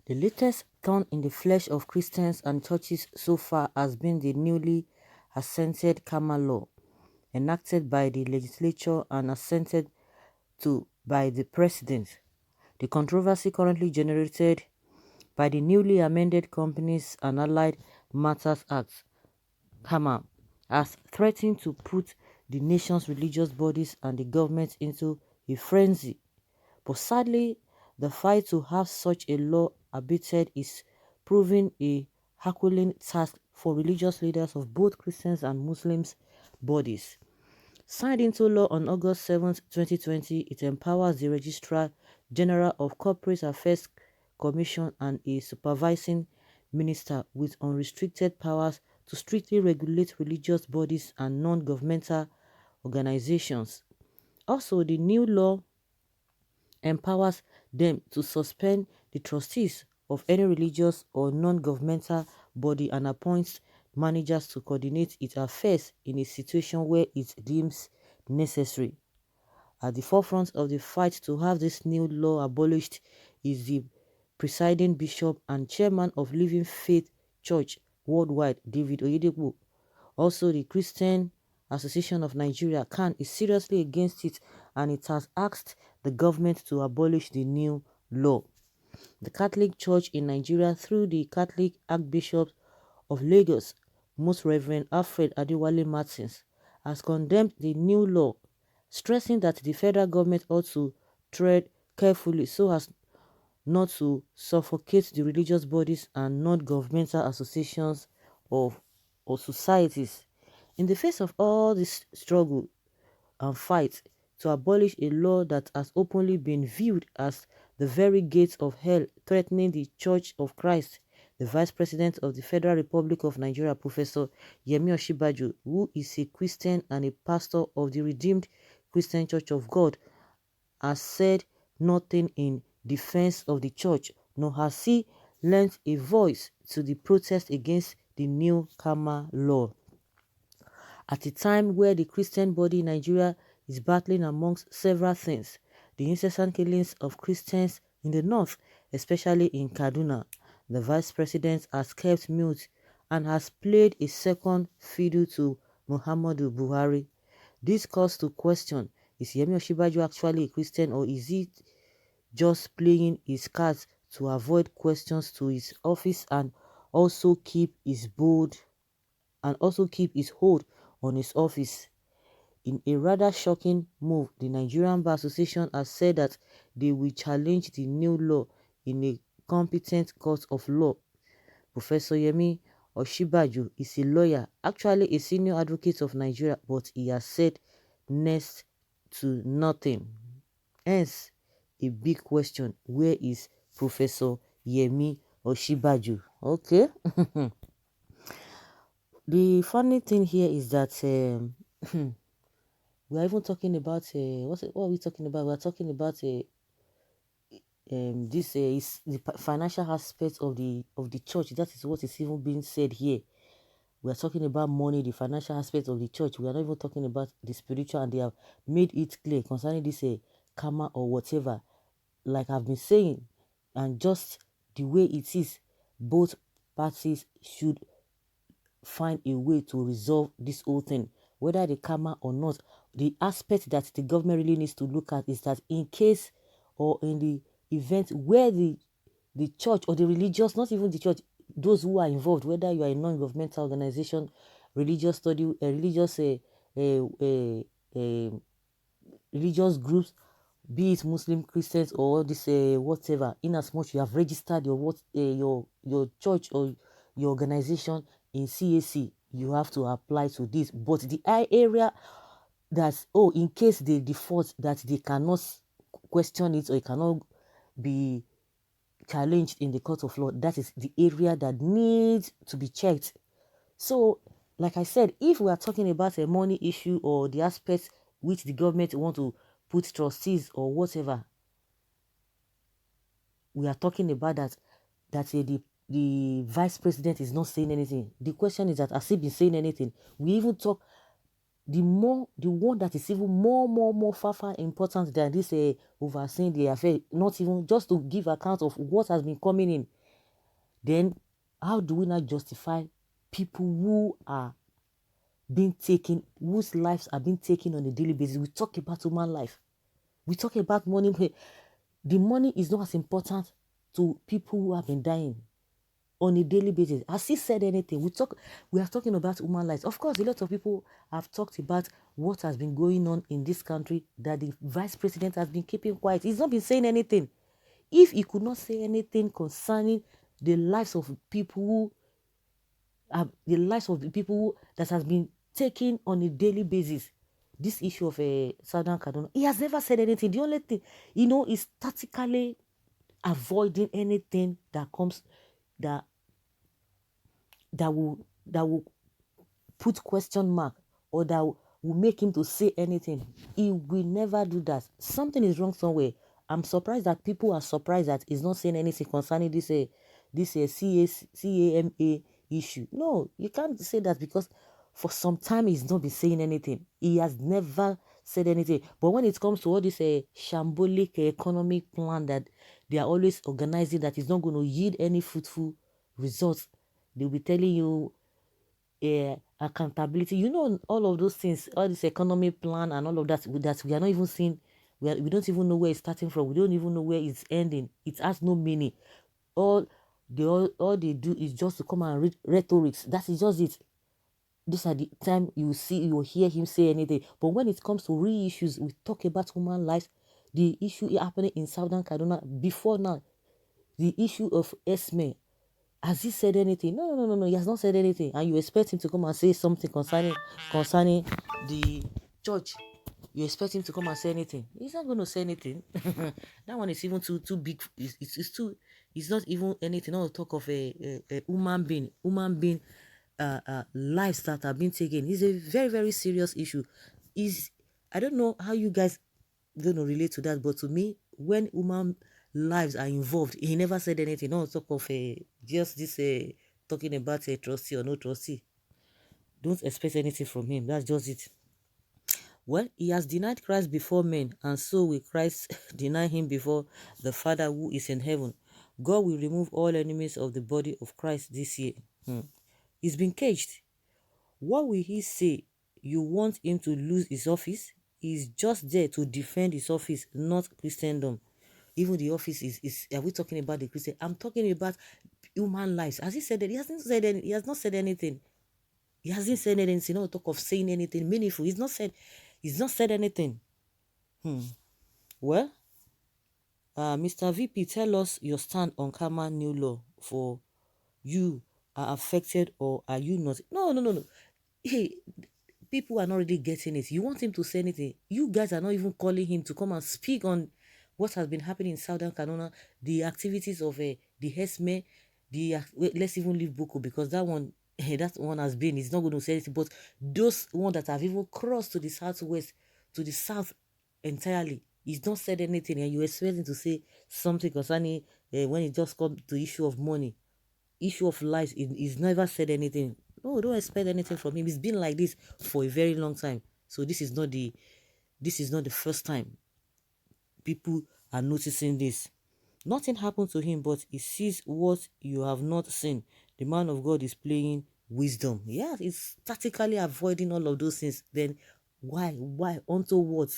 The latest thorn in the flesh of Christians and churches so far has been the newly assented Cama law, enacted by the legislature and assented to by the president. The controversy currently generated by the newly amended Companies and Allied Matters Act, Cama, has threatened to put the nation's religious bodies and the government into a frenzy. But sadly, the fight to have such a law abated is proving a Herculean task for religious leaders of both Christians and Muslims bodies. Signed into law on August 7, 2020, it empowers the Registrar General of Corporate Affairs Commission and a supervising minister with unrestricted powers to strictly regulate religious bodies and non-governmental organizations. Also, the new law empowers them to suspend the trustees of any religious or non-governmental body and appoints managers to coordinate its affairs in a situation where it deems necessary. At the forefront of the fight to have this new law abolished is the presiding bishop and chairman of Living Faith Church Worldwide, David Oyedepo. Also, the Christian Association of Nigeria, CAN, is seriously against it and it has asked the government to abolish the new law. The Catholic Church in Nigeria, through the Catholic Archbishop of Lagos, Most Reverend Alfred Adewale Martins, has condemned the new law, stressing that the federal government ought to tread carefully so as not to suffocate the religious bodies and non-governmental associations of or societies. In the face of all this struggle and fight to abolish a law that has openly been viewed as the very gates of hell threatening the Church of Christ, the Vice President of the Federal Republic of Nigeria, Professor Yemi Osinbajo, who is a Christian and a pastor of the Redeemed Christian Church of God, has said nothing in defense of the church, nor has he lent a voice to the protest against the new Cama law. At a time where the Christian body in Nigeria is battling amongst several things, the incessant killings of Christians in the north, especially in Kaduna, the vice president has kept mute and has played a second fiddle to Muhammadu Buhari. This calls to question, is Yemi Osinbajo actually a Christian or is he just playing his cards to avoid questions to his office and also keep his hold on his office? In a rather shocking move, the Nigerian Bar Association has said that they will challenge the new law in a competent court of law. Professor Yemi Osinbajo is a lawyer, actually a senior advocate of Nigeria, but he has said next to nothing. Hence, a big question, where is Professor Yemi Osinbajo? Okay. The funny thing here is that we are even talking about what are we talking about? We are talking about this is the financial aspect of the church. That is what is even being said here. We are talking about money, the financial aspect of the church. We are not even talking about the spiritual, and they have made it clear concerning this karma or whatever. Like I've been saying, and just the way it is, both parties should find a way to resolve this whole thing, whether they karma or not. The aspect that the government really needs to look at is that in case or in the event where the church or the religious, not even the church, those who are involved, whether you are a non-governmental organization, religious study, religious groups, be it Muslim, Christians, or this whatever, in as much you have registered your church or your organization in CAC, you have to apply to this. But the area that, in case they default, that they cannot question it or it cannot be challenged in the court of law, that is the area that needs to be checked. So, like I said, if we are talking about a money issue or the aspects which the government want to put trustees or whatever, we are talking about the vice president is not saying anything. The question is that has he been saying anything? We even talk the one that is even more far important than this overseeing the affair, not even just to give account of what has been coming in, then how do we not justify people who are being taken, whose lives are being taken on a daily basis? We talk about human life. We talk about money. The money is not as important to people who have been dying on a daily basis. Has he said anything? We are talking about human lives. Of course, a lot of people have talked about what has been going on in this country, that the vice president has been keeping quiet. He's not been saying anything. If he could not say anything concerning the lives of people who the lives of the people that has been taken on a daily basis, this issue of Southern Kaduna, he has never said anything. The only thing, is tactically avoiding anything that comes that will put question mark, or that will make him to say anything. He will never do that. Something is wrong somewhere. I'm surprised that people are surprised that he's not saying anything concerning this CAMA issue. No, you can't say that, because for some time he's not been saying anything. He has never said anything. But when it comes to all this shambolic economic plan that they are always organizing, that is not going to yield any fruitful results, they'll be telling you accountability. All of those things, all this economic plan and all of that we are not even seeing. We don't even know where it's starting from. We don't even know where it's ending. It has no meaning. All they do is just to come and read rhetorics. That is just it. This are the time you hear him say anything. But when it comes to real issues, we talk about human lives. The issue happening in Southern Kaduna before now, the issue of Esme. Has he said anything? No. He has not said anything. And you expect him to come and say something concerning the church. You expect him to come and say anything. He's not going to say anything. That one is even too big. It's too. It's not even anything. Not to talk of a human being. Lives that are being taken. It's a very, very serious issue. I don't know how you guys going to relate to that, but to me, when human lives are involved, he never said anything. No talk of just this talking about a trustee or no trustee. Don't expect anything from him. That's just it. Well, he has denied Christ before men, and so will Christ deny him before the Father who is in heaven. God will remove all enemies of the body of Christ this year. He's been caged. What will he say? You want him to lose his office? He's just there to defend his office, not Christendom. Even the office is are we talking about the Christian? I'm talking about human lives. Has he said that? He has not said anything. He hasn't said anything. No talk of saying anything meaningful. He's not said anything. Well, Mr. VP, tell us your stand on Cama new law. For you are affected, or are you not? No. Hey, people are not really getting it. You want him to say anything. You guys are not even calling him to come and speak on what has been happening in Southern Kaduna, the activities of the Hesme, let's even leave Boko, because that one has been, he's not going to say anything. But those one that have even crossed to the southwest, to the south entirely, he's not said anything, and you expect him to say something concerning when it just comes to issue of money, issue of lives. He's never said anything. No, don't expect anything from him. It's been like this for a very long time. So this is not the first time people are noticing this. Nothing happened to him, but he sees what you have not seen. The man of God is playing wisdom. Yeah, he's tactically avoiding all of those things. Then why? Onto what?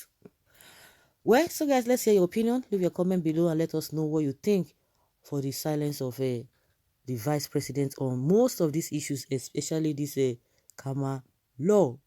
Well, so guys, let's hear your opinion. Leave your comment below and let us know what you think for the silence of the vice president on most of these issues, especially this Cama law.